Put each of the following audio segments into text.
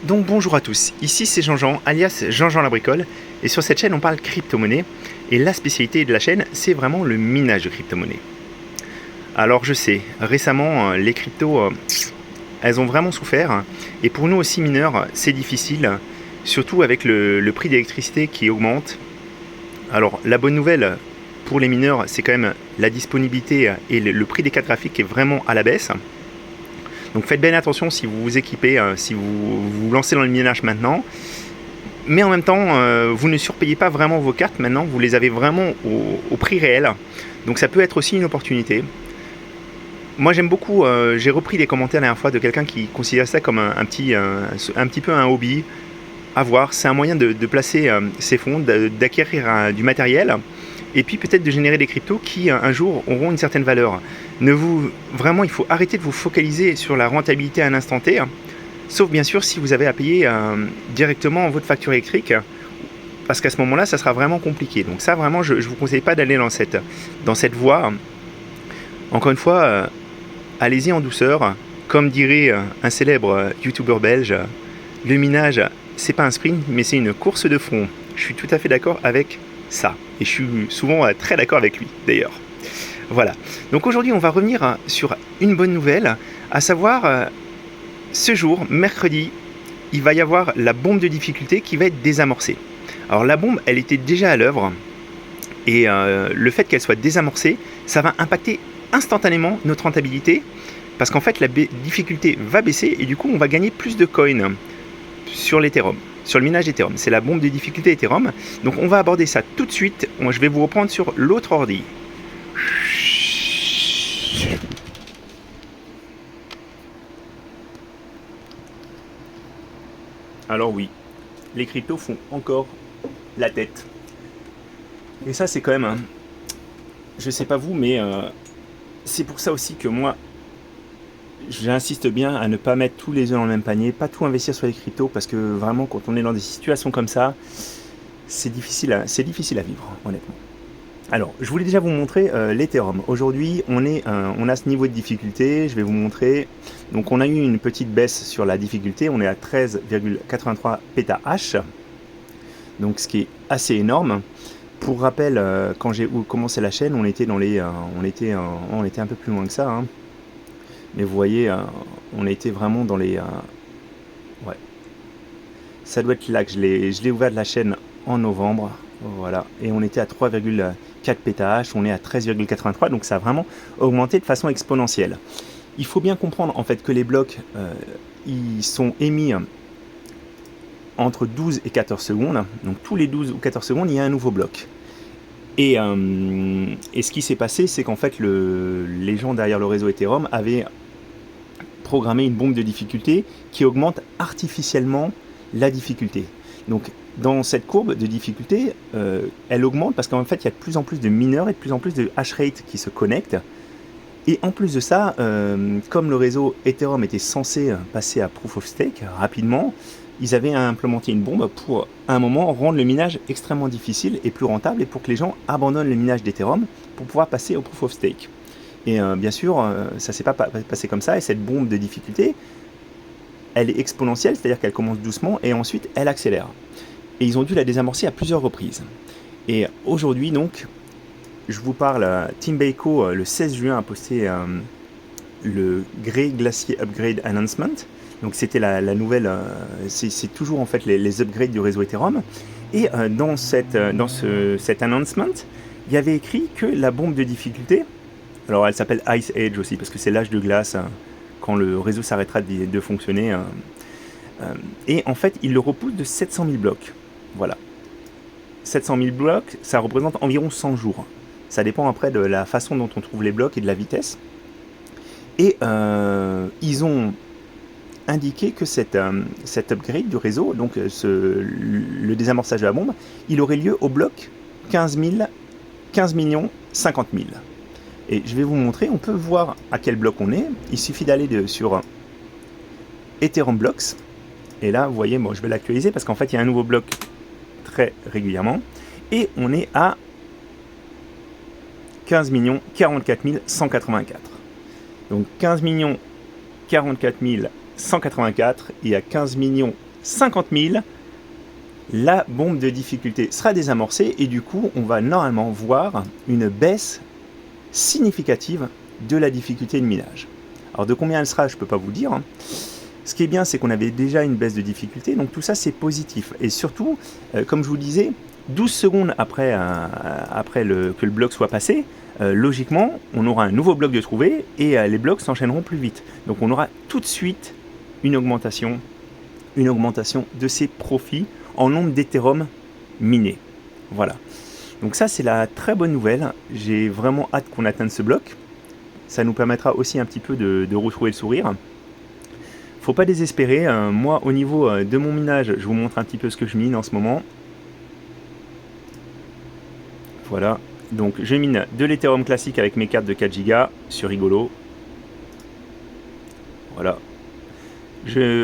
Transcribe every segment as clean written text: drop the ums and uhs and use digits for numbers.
Donc bonjour à tous, ici c'est Jean-Jean, alias Jean-Jean la bricole, et sur cette chaîne on parle crypto-monnaie, et la spécialité de la chaîne c'est vraiment le minage de crypto-monnaie. Alors je sais, récemment les cryptos, elles ont vraiment souffert, et pour nous aussi mineurs c'est difficile, surtout avec le prix d'électricité qui augmente. Alors la bonne nouvelle pour les mineurs c'est quand même la disponibilité et le prix des cartes graphiques est vraiment à la baisse. Donc faites bien attention si vous vous équipez, si vous vous lancez dans le minage maintenant. Mais en même temps, vous ne surpayez pas vraiment vos cartes maintenant, vous les avez vraiment au prix réel. Donc ça peut être aussi une opportunité. Moi j'aime beaucoup, j'ai repris des commentaires la dernière fois de quelqu'un qui considère ça comme un petit peu un hobby. À voir, c'est un moyen de placer ses fonds, d'acquérir du matériel et puis peut-être de générer des cryptos qui un jour auront une certaine valeur. Vraiment, il faut arrêter de vous focaliser sur la rentabilité à un instant T, sauf bien sûr si vous avez à payer directement votre facture électrique, parce qu'à ce moment-là, ça sera vraiment compliqué. Donc ça, vraiment, je ne vous conseille pas d'aller dans cette voie. Encore une fois, allez-y en douceur. Comme dirait un célèbre youtubeur belge, le minage, c'est pas un sprint, mais c'est une course de fond. Je suis tout à fait d'accord avec ça. Et je suis souvent très d'accord avec lui, d'ailleurs. Voilà. Donc aujourd'hui, on va revenir sur une bonne nouvelle, à savoir, ce jour, mercredi, il va y avoir la bombe de difficulté qui va être désamorcée. Alors la bombe, elle était déjà à l'œuvre, et le fait qu'elle soit désamorcée, ça va impacter instantanément notre rentabilité, parce qu'en fait, la difficulté va baisser, et du coup, on va gagner plus de coins sur l'Ethereum, sur le minage d'Ethereum. C'est la bombe de difficulté Ethereum. Donc on va aborder ça tout de suite. Moi, je vais vous reprendre sur l'autre ordi. Alors oui, les cryptos font encore la tête. Et ça, c'est quand même, je sais pas vous, mais c'est pour ça aussi que moi, j'insiste bien à ne pas mettre tous les œufs dans le même panier, pas tout investir sur les cryptos, parce que vraiment, quand on est dans des situations comme ça, c'est difficile à vivre, honnêtement. Alors, je voulais déjà vous montrer l'Ethereum. Aujourd'hui, on a ce niveau de difficulté. Je vais vous montrer. Donc, on a eu une petite baisse sur la difficulté. On est à 13,83 pétahash. Donc, ce qui est assez énorme. Pour rappel, quand j'ai commencé la chaîne, on était on était un peu plus loin que ça. Hein. Mais vous voyez, on était vraiment dans les... ouais. Ça doit être là que je l'ai ouvert de la chaîne en novembre. Voilà. Et on était à 3,4 pétahash, on est à 13,83, donc ça a vraiment augmenté de façon exponentielle. Il faut bien comprendre en fait que les blocs, ils sont émis entre 12 et 14 secondes. Donc tous les 12 ou 14 secondes, il y a un nouveau bloc. Et ce qui s'est passé, c'est qu'en fait, les gens derrière le réseau Ethereum avaient programmé une bombe de difficulté qui augmente artificiellement la difficulté. Donc dans cette courbe de difficulté, elle augmente parce qu'en fait il y a de plus en plus de mineurs et de plus en plus de hash rate qui se connectent. Et en plus de ça, comme le réseau Ethereum était censé passer à Proof of Stake rapidement, ils avaient implémenté une bombe pour, à un moment, rendre le minage extrêmement difficile et plus rentable, et pour que les gens abandonnent le minage d'Ethereum pour pouvoir passer au Proof of Stake. Et bien sûr, ça ne s'est pas passé comme ça, et cette bombe de difficulté, elle est exponentielle, c'est-à-dire qu'elle commence doucement et ensuite elle accélère. Et ils ont dû la désamorcer à plusieurs reprises. Et aujourd'hui, donc, je vous parle, Tim Beiko, le 16 juin, a posté le Grey Glacier Upgrade Announcement. Donc c'était la nouvelle, c'est toujours en fait les upgrades du réseau Ethereum. Et dans cet announcement, il y avait écrit que la bombe de difficulté, alors elle s'appelle Ice Age aussi, parce que c'est l'âge de glace, quand le réseau s'arrêtera de fonctionner. Et en fait, il le repousse de 700 000 blocs. Voilà. 700 000 blocs, ça représente environ 100 jours. Ça dépend après de la façon dont on trouve les blocs et de la vitesse. Et ils ont indiqué que cet upgrade du réseau, donc le désamorçage de la bombe, il aurait lieu au bloc 15 millions 50 000. Et je vais vous montrer, on peut voir à quel bloc on est. Il suffit d'aller sur Ethereum Blocks. Et là, vous voyez, moi je vais l'actualiser parce qu'en fait, il y a un nouveau bloc très régulièrement. Et on est à 15 44 184. Donc 15 44 184, et à 15 50 000, la bombe de difficulté sera désamorcée et du coup, on va normalement voir une baisse significative de la difficulté de minage. Alors de combien elle sera, je ne peux pas vous le dire. Ce qui est bien, c'est qu'on avait déjà une baisse de difficulté, donc tout ça c'est positif. Et surtout, comme je vous le disais, 12 secondes après que le bloc soit passé, logiquement, on aura un nouveau bloc de trouvé et les blocs s'enchaîneront plus vite. Donc on aura tout de suite une augmentation de ses profits en nombre d'Ethereum minés. Voilà. Donc ça, c'est la très bonne nouvelle. J'ai vraiment hâte qu'on atteigne ce bloc. Ça nous permettra aussi un petit peu de retrouver le sourire. Faut pas désespérer. Moi, au niveau de mon minage, je vous montre un petit peu ce que je mine en ce moment. Voilà. Donc, je mine de l'Ethereum classique avec mes cartes de 4 Go sur Rigolo. Voilà.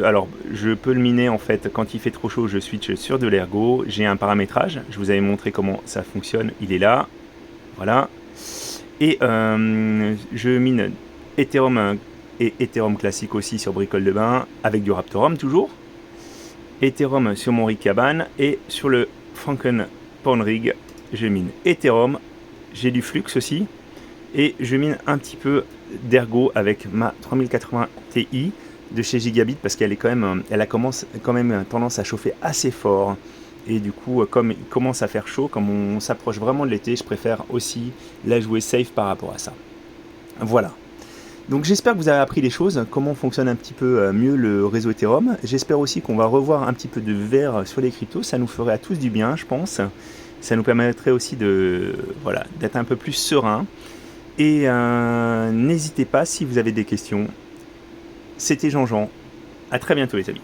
Alors, je peux le miner en fait quand il fait trop chaud, je switch sur de l'ergo. J'ai un paramétrage, je vous avais montré comment ça fonctionne, il est là. Voilà. Et je mine Ethereum et Ethereum classique aussi sur Bricole de Bain avec du Raptorum toujours. Ethereum sur mon rig cabane et sur le Franken Porn Rig, je mine Ethereum. J'ai du Flux aussi et je mine un petit peu d'ergo avec ma 3080 Ti de chez Gigabit parce qu'elle est quand même tendance à chauffer assez fort et du coup comme il commence à faire chaud, comme on s'approche vraiment de l'été, je préfère aussi la jouer safe par rapport à ça. Voilà. Donc j'espère que vous avez appris des choses, comment fonctionne un petit peu mieux le réseau Ethereum. J'espère aussi qu'on va revoir un petit peu de vert sur les cryptos, ça nous ferait à tous du bien je pense. Ça nous permettrait aussi d'être un peu plus serein. Et n'hésitez pas si vous avez des questions. C'était Jean-Jean. À très bientôt les amis.